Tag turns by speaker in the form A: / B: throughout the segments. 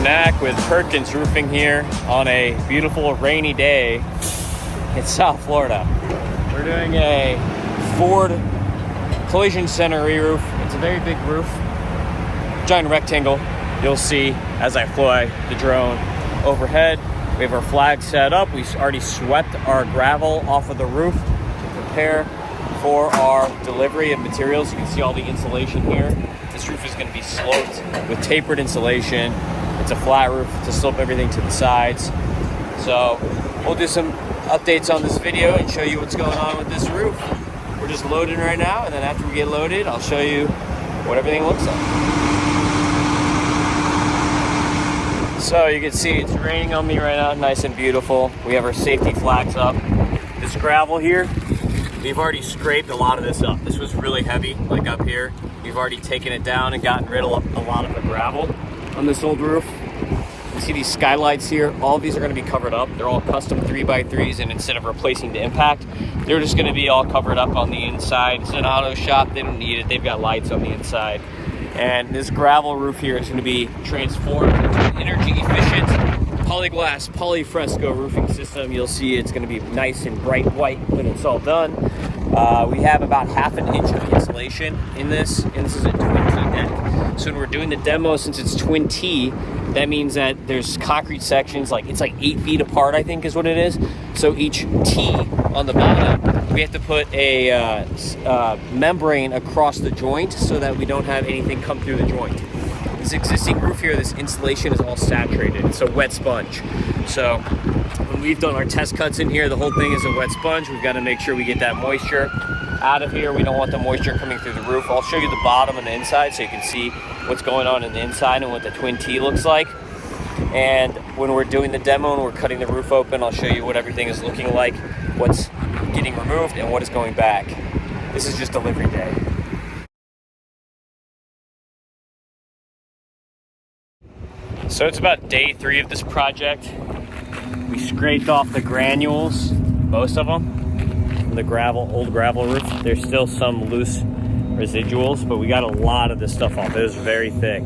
A: Mac with Perkins Roofing here on a beautiful rainy day in South Florida. We're doing a Ford collision center re-roof. It's a very big roof, giant rectangle. You'll see as I fly the drone overhead. We have our flag set up. We already swept our gravel off of the roof to prepare for our delivery of materials. You can see all the insulation here. This roof is going to be sloped with tapered insulation. It's a flat roof to slope everything to the sides. So we'll do some updates on this video and show you what's going on with this roof. We're just loading right now, and then after we get loaded, I'll show you what everything looks like. So you can see it's raining on me right now, nice and beautiful. We have our safety flags up. This gravel here, we've already scraped a lot of this up. This was really heavy, like up here. We've already taken it down and gotten rid of a lot of the gravel on this old roof. You see these skylights here, all of these are going to be covered up. They're all custom 3x3s, and instead of replacing the impact, they're just going to be all covered up on the inside. It's an auto shop, they don't need it. They've got lights on the inside. And this gravel roof here is going to be transformed into an energy efficient Polyglass Polyfresko roofing system. You'll see it's going to be nice and bright white when it's all done. We have about 1/2 inch of insulation in this, and this is a twin T deck. So when we're doing the demo, since it's twin T, that means that there's concrete sections, it's like 8 feet apart, I think is what it is. So each T on the bottom, we have to put a membrane across the joint so that we don't have anything come through the joint. This existing roof here, this insulation is all saturated. It's a wet sponge. So when we've done our test cuts in here, the whole thing is a wet sponge. We've got to make sure we get that moisture out of here. We don't want the moisture coming through the roof. I'll show you the bottom and the inside so you can see what's going on in the inside and what the twin T looks like. And when we're doing the demo and we're cutting the roof open, I'll show you what everything is looking like, what's getting removed and what is going back. This is just delivery day. So it's about day 3 of this project. We scraped off the granules, most of them, from the old gravel roof. There's still some loose residuals, but we got a lot of this stuff off. It was very thick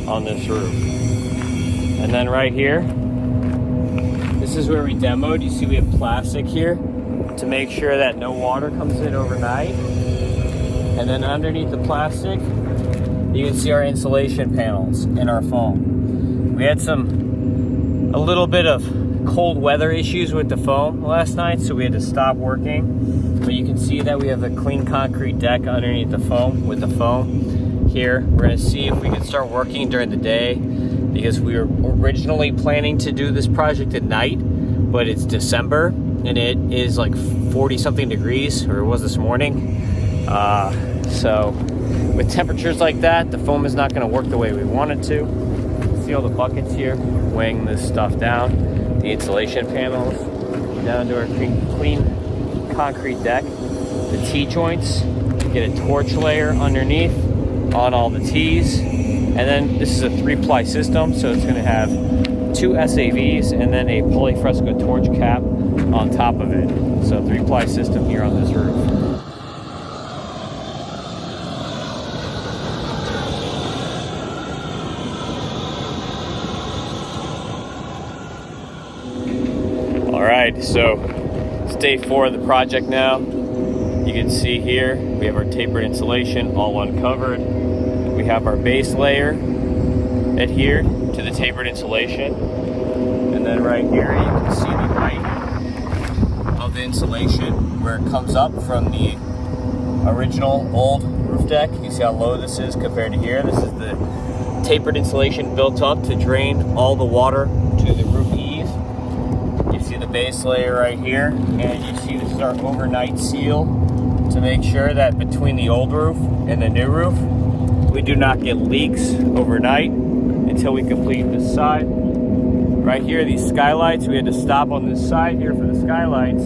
A: on this roof. And then right here, this is where we demoed. You see we have plastic here to make sure that no water comes in overnight. And then underneath the plastic, you can see our insulation panels and our foam. We had a little bit of cold weather issues with the foam last night, so we had to stop working. But you can see that we have a clean concrete deck underneath the foam with the foam here. We're gonna see if we can start working during the day, because we were originally planning to do this project at night, but it's December and it is like 40 something degrees, or it was this morning. So with temperatures like that, the foam is not gonna work the way we want it to. See all the buckets here, weighing this stuff down, the insulation panels, down to our clean concrete deck, the T-joints, get a torch layer underneath on all the T's, and then this is a 3-ply system, so it's going to have 2 SAVs and then a Polyfresko torch cap on top of it. So 3-ply system here on this roof. Alright, so it's day 4 of the project now. You can see here we have our tapered insulation all uncovered. We have our base layer adhered to the tapered insulation. And then right here you can see the height of the insulation where it comes up from the original old roof deck. You see how low this is compared to here. This is the tapered insulation built up to drain all the water to the roof eaves. You see the base layer right here, and you see this is our overnight seal to make sure that between the old roof and the new roof, we do not get leaks overnight until we complete this side. Right here, these skylights, we had to stop on this side here for the skylights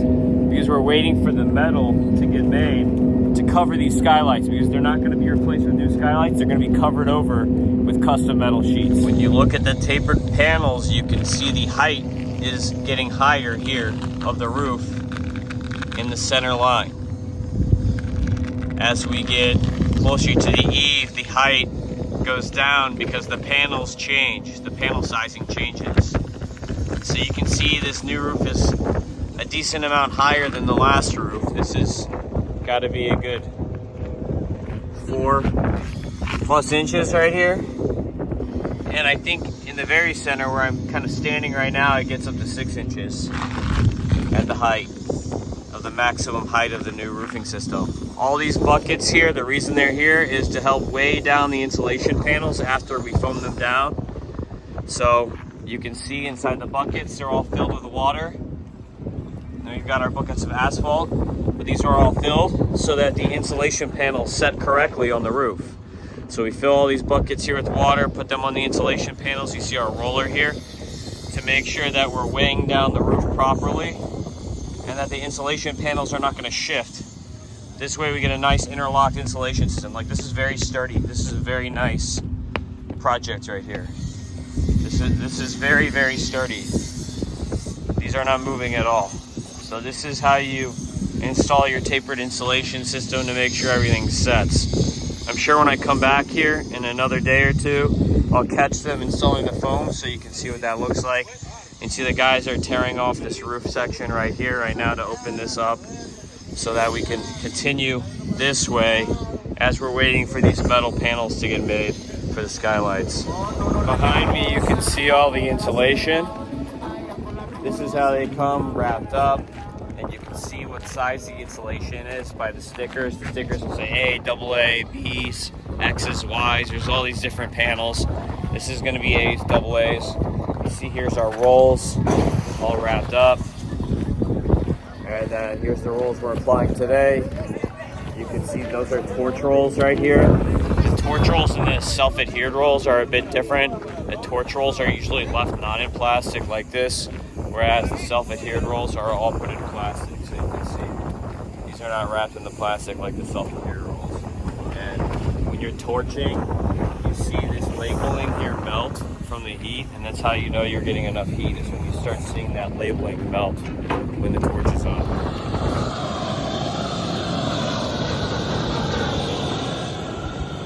A: because we're waiting for the metal to get made to cover these skylights, because they're not going to be replaced with new skylights. They're going to be covered over with custom metal sheets. When you look at the tapered panels, you can see the height is getting higher here of the roof in the center line. As we get closer to the eave, the height goes down because the panels change. The panel sizing changes. So you can see this new roof is a decent amount higher than the last roof. This has got to be a good 4+ inches right here. And I think in the very center where I'm kind of standing right now, it gets up to 6 inches at the height of the maximum height of the new roofing system. All these buckets here, the reason they're here is to help weigh down the insulation panels after we foam them down. So you can see inside the buckets, they're all filled with water. Now we've got our buckets of asphalt, but these are all filled so that the insulation panels set correctly on the roof. So we fill all these buckets here with water, put them on the insulation panels. You see our roller here to make sure that we're weighing down the roof properly and that the insulation panels are not going to shift. This way we get a nice interlocked insulation system. Like, this is very sturdy. This is a very nice project right here. This is very, very sturdy. These are not moving at all. So this is how you install your tapered insulation system to make sure everything sets. I'm sure when I come back here in another day or two, I'll catch them installing the foam so you can see what that looks like. And see the guys are tearing off this roof section right here right now to open this up so that we can continue this way as we're waiting for these metal panels to get made for the skylights. Behind me you can see all the insulation. This is how they come wrapped up, and you can see what size the insulation is by the stickers. The stickers will say A, AA, B's, X's, Y's. There's all these different panels. This is going to be A's, AA's. You see here's our rolls all wrapped up. And here's the rolls we're applying today. You can see those are torch rolls right here. The torch rolls and the self-adhered rolls are a bit different. The torch rolls are usually left not in plastic like this, whereas the self-adhered rolls are all put in plastic. So you can see these are not wrapped in the plastic like the self-adhered rolls. And when you're torching, you see this labeling here melt from the heat, and that's how you know you're getting enough heat, is when you start seeing that labeling melt when the torch is on.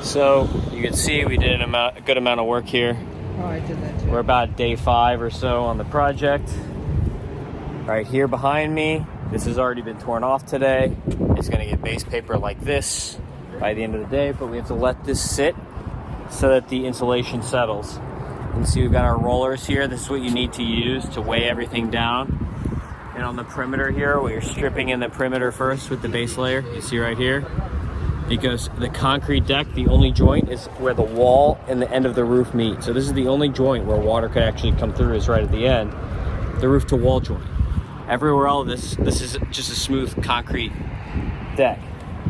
A: So you can see we did a good amount of work here.
B: Oh, I did that too.
A: We're about day 5 or so on the project. Right here behind me, this has already been torn off today. It's going to get base paper like this by the end of the day, but we have to let this sit so that the insulation settles. You can see we've got our rollers here. This is what you need to use to weigh everything down. And on the perimeter here, we're stripping in the perimeter first with the base layer. You see right here. Because the concrete deck, the only joint is where the wall and the end of the roof meet. So this is the only joint where water could actually come through, is right at the end. The roof to wall joint. Everywhere else, this is just a smooth concrete deck.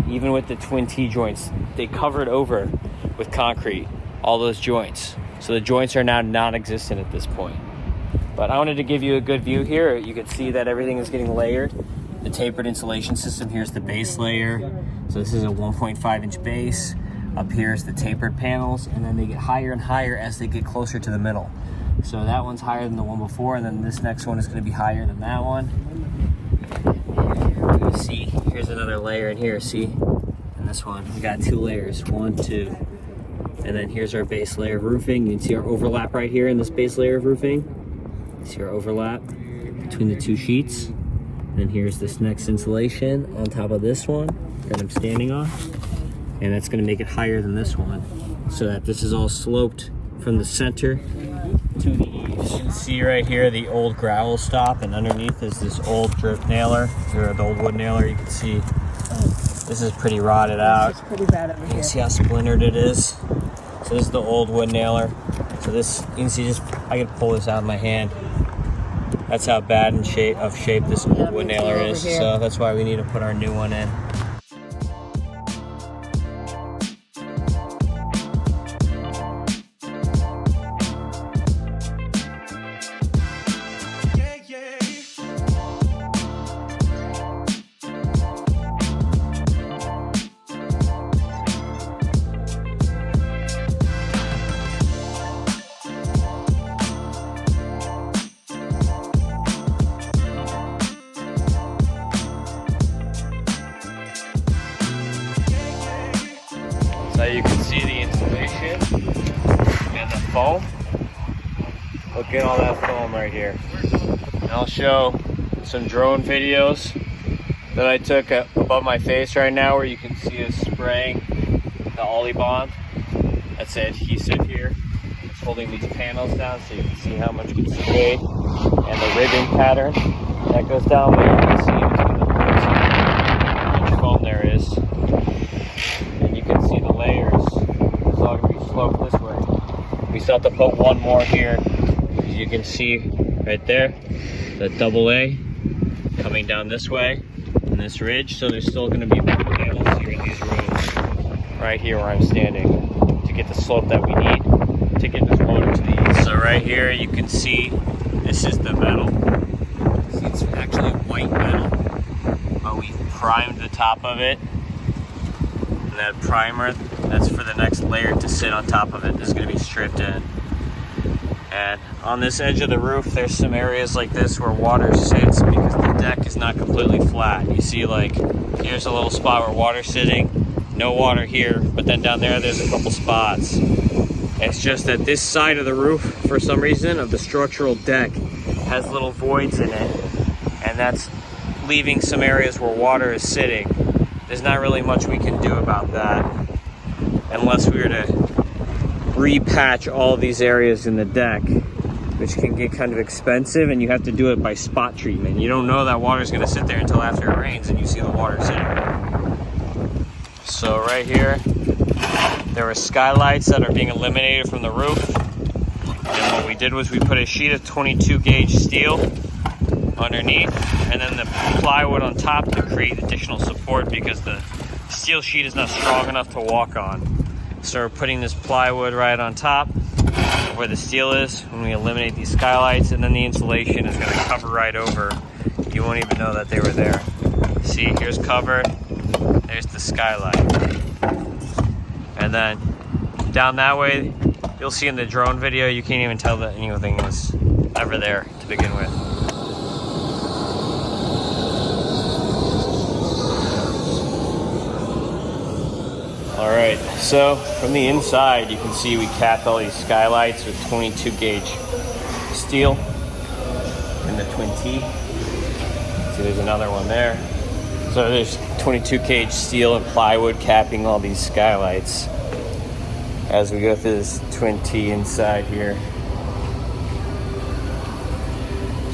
A: Even with the twin T joints, they covered over with concrete, all those joints. So the joints are now non-existent at this point. But I wanted to give you a good view here. You can see that everything is getting layered. The tapered insulation system, here's the base layer. So this is a 1.5 inch base. Up here is the tapered panels, and then they get higher and higher as they get closer to the middle. So that one's higher than the one before, and then this next one is going to be higher than that one. You see, here's another layer in here, see? And this one, we got 2 layers, 1, 2. And then here's our base layer of roofing. You can see our overlap right here in this base layer of roofing. You see our overlap between the 2 sheets. And here's this next insulation on top of this one that I'm standing on. And that's gonna make it higher than this one, so that this is all sloped from the center to the eaves. You can see right here the old gravel stop, and underneath is this old drip nailer, or the old wood nailer. You can see this is pretty rotted out.
B: It's pretty bad over here.
A: You can see how splintered it is. So this is the old wood nailer. So this, you can see, I can pull this out of my hand. That's how bad in shape this old wood nailer is. So that's why we need to put our new one in. So you can see the insulation insulation and the foam. Look at all that foam right here. And I'll show some drone videos that I took above my face right now where you can see us spraying the Ollie Bond. That's the adhesive here. It's holding these panels down so you can see how much gets sprayed, and the ribbon pattern that goes down there. You can see between the holes how much foam there is. And you can see the layers. It's all going to be sloped this way. We still have to put one more here. As you can see right there, the AA coming down this way in this ridge. So there's still going to be panels here in these rooms right here where I'm standing to get the slope that we need to get this motor to the east. So right here you can see this is the metal. See, it's actually white metal, but we primed the top of it. And that primer, that's for the next layer to sit on top of it. This is going to be stripped in. And on this edge of the roof, there's some areas like this where water sits because the deck is not completely flat. You see, like, here's a little spot where water's sitting, no water here, but then down there's a couple spots. It's just that this side of the roof, for some reason, of the structural deck, has little voids in it, and that's leaving some areas where water is sitting. There's not really much we can do about that unless we were to repatch all these areas in the deck, which can get kind of expensive, and you have to do it by spot treatment. You don't know that water's going to sit there until after it rains and you see the water sitting. So right here, there are skylights that are being eliminated from the roof. And what we did was we put a sheet of 22 gauge steel underneath and then the plywood on top to create additional support because the steel sheet is not strong enough to walk on. So we're putting this plywood right on top where the steel is when we eliminate these skylights, and then the insulation is going to cover right over. You won't even know that they were there. See, here's covered, there's the skylight. And then down that way, you'll see in the drone video, you can't even tell that anything was ever there to begin with. All right, so from the inside, you can see we capped all these skylights with 22 gauge steel and the twin T. See, there's another one there. So there's 22 gauge steel and plywood capping all these skylights as we go through this twin T inside here.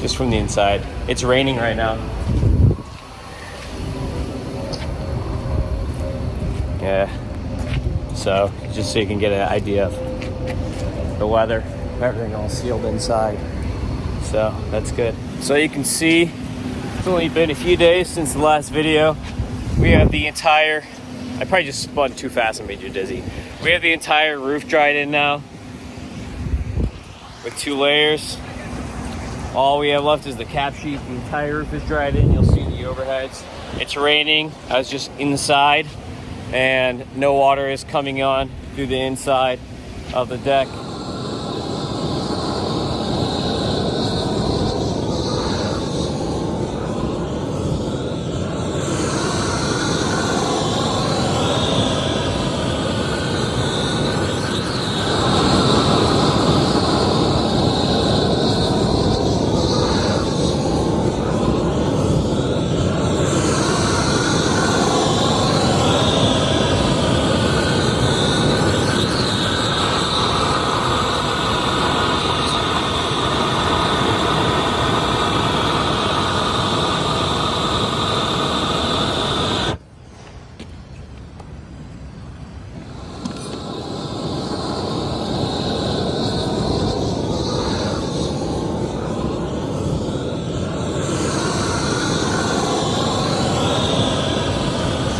A: Just from the inside. It's raining right now. Yeah. So, just so you can get an idea of the weather, everything all sealed inside. So, that's good. So you can see, it's only been a few days since the last video. We have the entire, I probably just spun too fast and made you dizzy. We have the entire roof dried in now with 2 layers. All we have left is the cap sheet. The entire roof is dried in. You'll see the overheads. It's raining. I was just inside, and no water is coming on through the inside of the deck.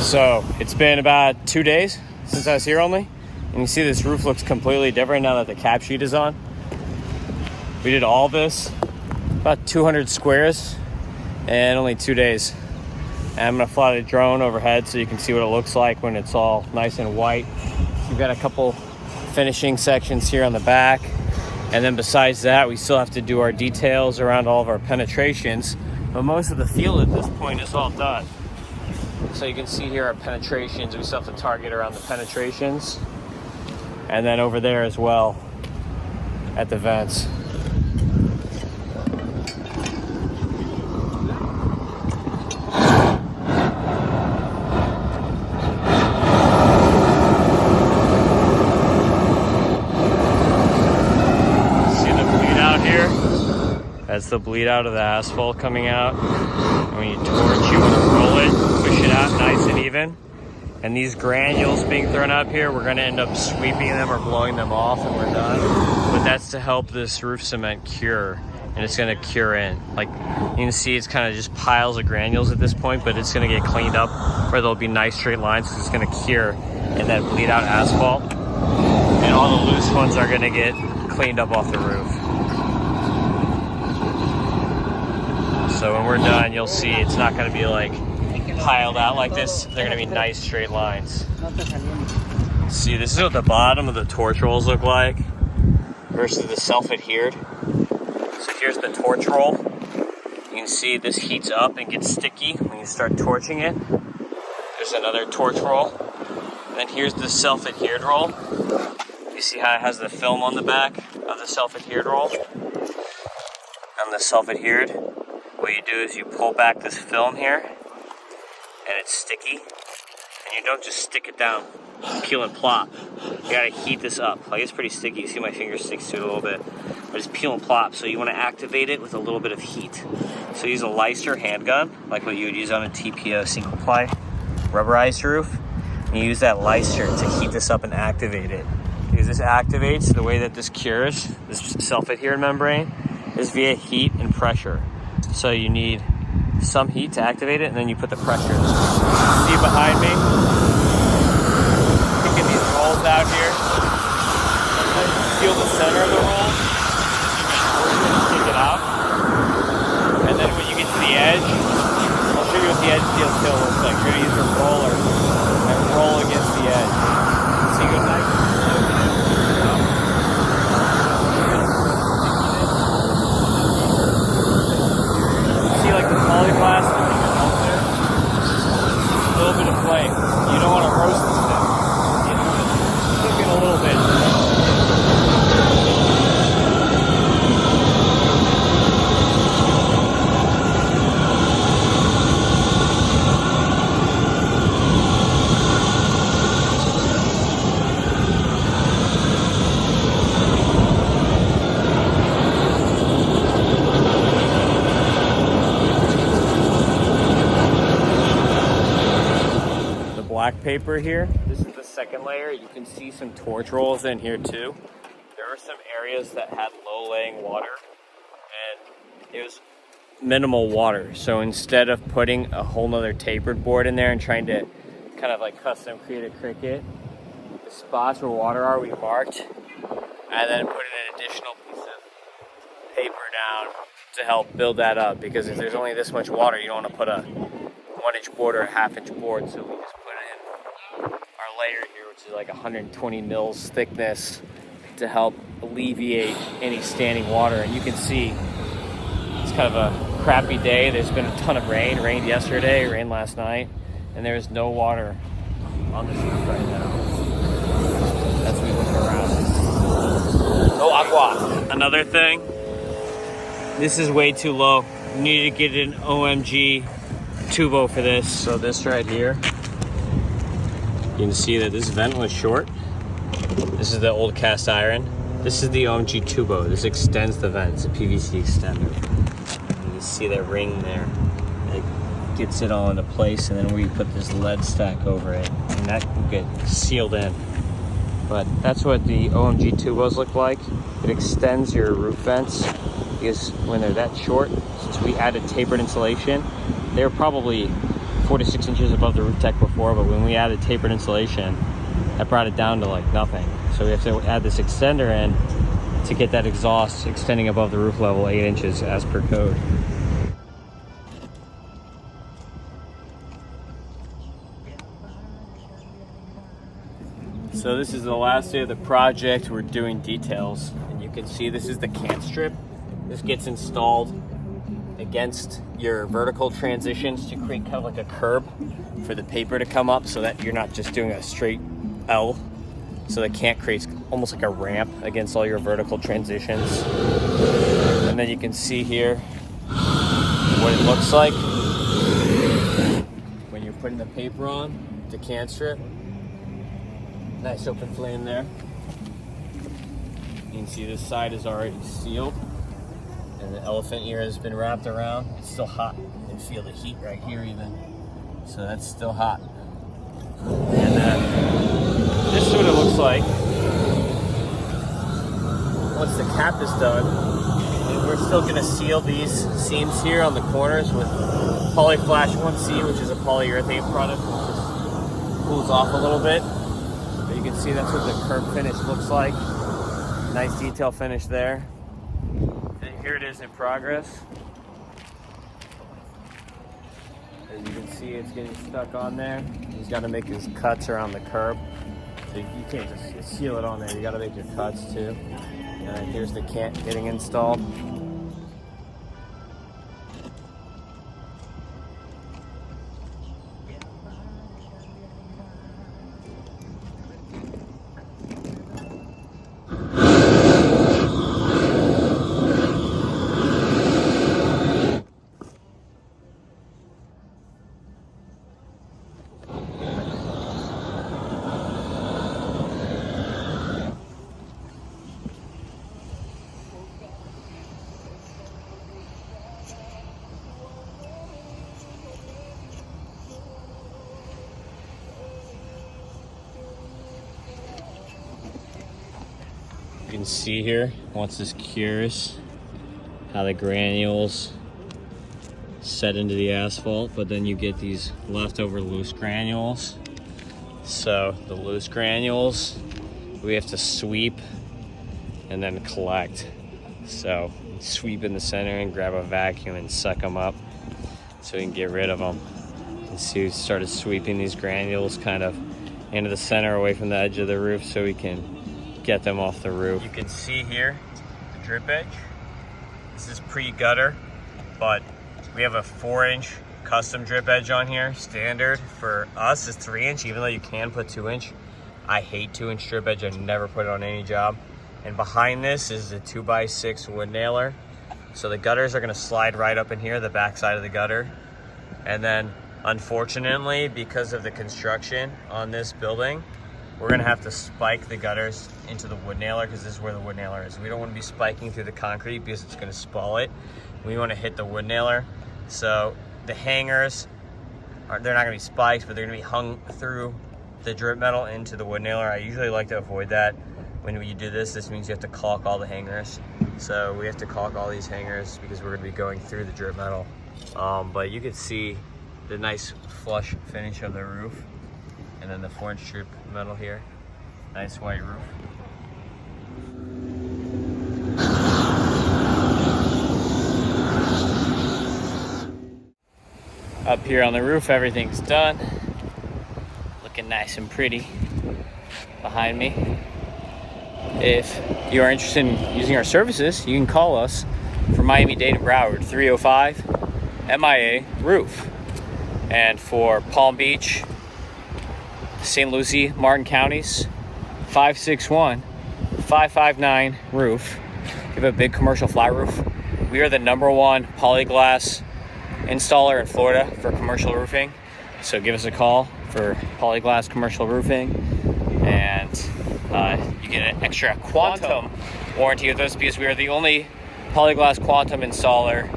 A: So it's been about 2 days since I was here only, and you see this roof looks completely different now that the cap sheet is on. We did all this, about 200 squares, in only 2 days. And I'm gonna fly the drone overhead so you can see what it looks like when it's all nice and white. We've got a couple finishing sections here on the back, and then besides that, we still have to do our details around all of our penetrations, but most of the field at this point is all done. So you can see here our penetrations. We still have to target around the penetrations. And then over there as well at the vents. That's the bleed out of the asphalt coming out. And when you torch, you want to roll it, push it out nice and even. And these granules being thrown up here, we're gonna end up sweeping them or blowing them off and we're done. But that's to help this roof cement cure. And it's gonna cure in. Like you can see, it's kind of just piles of granules at this point, but it's gonna get cleaned up where there'll be nice straight lines because it's gonna cure in that bleed out asphalt. And all the loose ones are gonna get cleaned up off the roof. So when we're done, you'll see it's not going to be like piled out like this. They're going to be nice straight lines. See, this is what the bottom of the torch rolls look like versus the self-adhered. So here's the torch roll. You can see this heats up and gets sticky when you start torching it. There's another torch roll. And then here's the self-adhered roll. You see how it has the film on the back of the self-adhered roll? And the self-adhered. What you do is you pull back this film here, and it's sticky, and you don't just stick it down, peel and plop. You gotta heat this up. Like, it's pretty sticky. You see my finger sticks to it a little bit, but it's peel and plop. So you want to activate it with a little bit of heat. So use a Leister handgun, like what you would use on a TPO single ply rubberized roof. And you use that Leister to heat this up and activate it. Because this activates, the way that this cures, this self-adherent membrane, is via heat and pressure. So you need some heat to activate it, and then you put the pressure. See behind me? Picking these rolls out here. Feel the center of the roll. Take it out. And then when you get to the edge, I'll show you what the edge steel still looks like. You're going to use your roller and roll against the edge. So you go nice. Like the polyglass, a little bit of flame. You don't want to roast this thing. You want to cook it a little bit. Black paper here. This is the second layer. You can see some torch rolls in here too. There were some areas that had low laying water and it was minimal water. So instead of putting a whole nother tapered board in there and trying to kind of like custom create a cricket, the spots where water are, we marked and then put an additional piece of paper down to help build that up, because if there's only this much water, you don't want to put a 1-inch board or a 1/2-inch board. So we just put it in our layer here, which is like 120 mils thickness, to help alleviate any standing water. And you can see it's kind of a crappy day. There's been a ton of rain. It rained yesterday, it rained last night, and there's no water on this roof right now. As we look around. No agua. Another thing, this is way too low. You need to get an OMG tubo for this. So this right here, you can see that this vent was short. This is the old cast iron. This is the OMG tubo. This extends the vent. It's a PVC extender. You can see that ring there. It gets it all into place, and then we put this lead stack over it, and that will get sealed in. But that's what the OMG tubos look like. It extends your roof vents, because when they're that short, since we added tapered insulation, they were probably 4 to 6 inches above the roof deck before, but when we added tapered insulation, that brought it down to like nothing. So we have to add this extender in to get that exhaust extending above the roof level 8 inches as per code. So this is the last day of the project. We're doing details, and you can see this is the can strip. This gets installed against your vertical transitions to create kind of like a curb for the paper to come up, so that you're not just doing a straight L. So the can creates almost like a ramp against all your vertical transitions. And then you can see here what it looks like when you're putting the paper on the can strip. Nice open flame there. You can see this side is already sealed, and the elephant ear has been wrapped around. It's still hot. You can feel the heat right here even. So that's still hot. And then this is what it looks like once the cap is done. And we're still gonna seal these seams here on the corners with Polyflash 1C, which is a polyurethane product, which just cools off a little bit. But you can see that's what the curb finish looks like. Nice detail finish there. And here it is in progress. As you can see, it's getting stuck on there. He's got to make his cuts around the curb. So you can't just seal it on there. You got to make your cuts too. And then here's the can getting installed. You can see here, once this cures, how the granules set into the asphalt, but then you get these leftover loose granules. So the loose granules, we have to sweep and then collect. So sweep in the center and grab a vacuum and suck them up so we can get rid of them. You see, we started sweeping these granules kind of into the center away from the edge of the roof so we can get them off the roof. You can see here the drip edge. This is pre-gutter, but we have a 4-inch custom drip edge on here. Standard for us is 3-inch, even though you can put 2-inch. I hate 2-inch drip edge. I never put it on any job. And behind this is a 2x6 wood nailer. So the gutters are gonna slide right up in here, the back side of the gutter. And then unfortunately, because of the construction on this building, we're gonna have to spike the gutters into the wood nailer because this is where the wood nailer is. We don't wanna be spiking through the concrete because it's gonna spall it. We wanna hit the wood nailer. So the hangers, they're not gonna be spiked, but they're gonna be hung through the drip metal into the wood nailer. I usually like to avoid that. When you do this, this means you have to caulk all the hangers. So we have to caulk all these hangers because we're gonna be going through the drip metal. But you can see the nice flush finish of the roof. And then the 4-inch strip metal here. Nice white roof. Up here on the roof, everything's done. Looking nice and pretty behind me. If you are interested in using our services, you can call us for Miami-Dade and Broward, 305 MIA Roof. And for Palm Beach, St. Lucie, Martin counties, 561-559 roof. We have a big commercial flat roof. We are the #1 polyglass installer in Florida for commercial roofing. So give us a call for Polyglass commercial roofing, and you get an extra quantum warranty with us because we are the only Polyglass quantum installer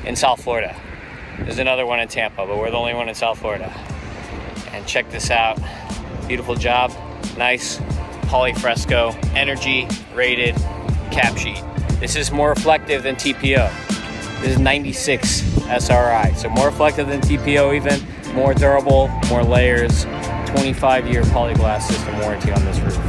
A: in South Florida. There's another one in Tampa, but we're the only one in South Florida. And check this out, beautiful job, nice Polyfresko energy rated cap sheet. This is more reflective than TPO. This is 96 SRI, so more reflective than TPO even, more durable, more layers, 25-year Polyglass system warranty on this roof.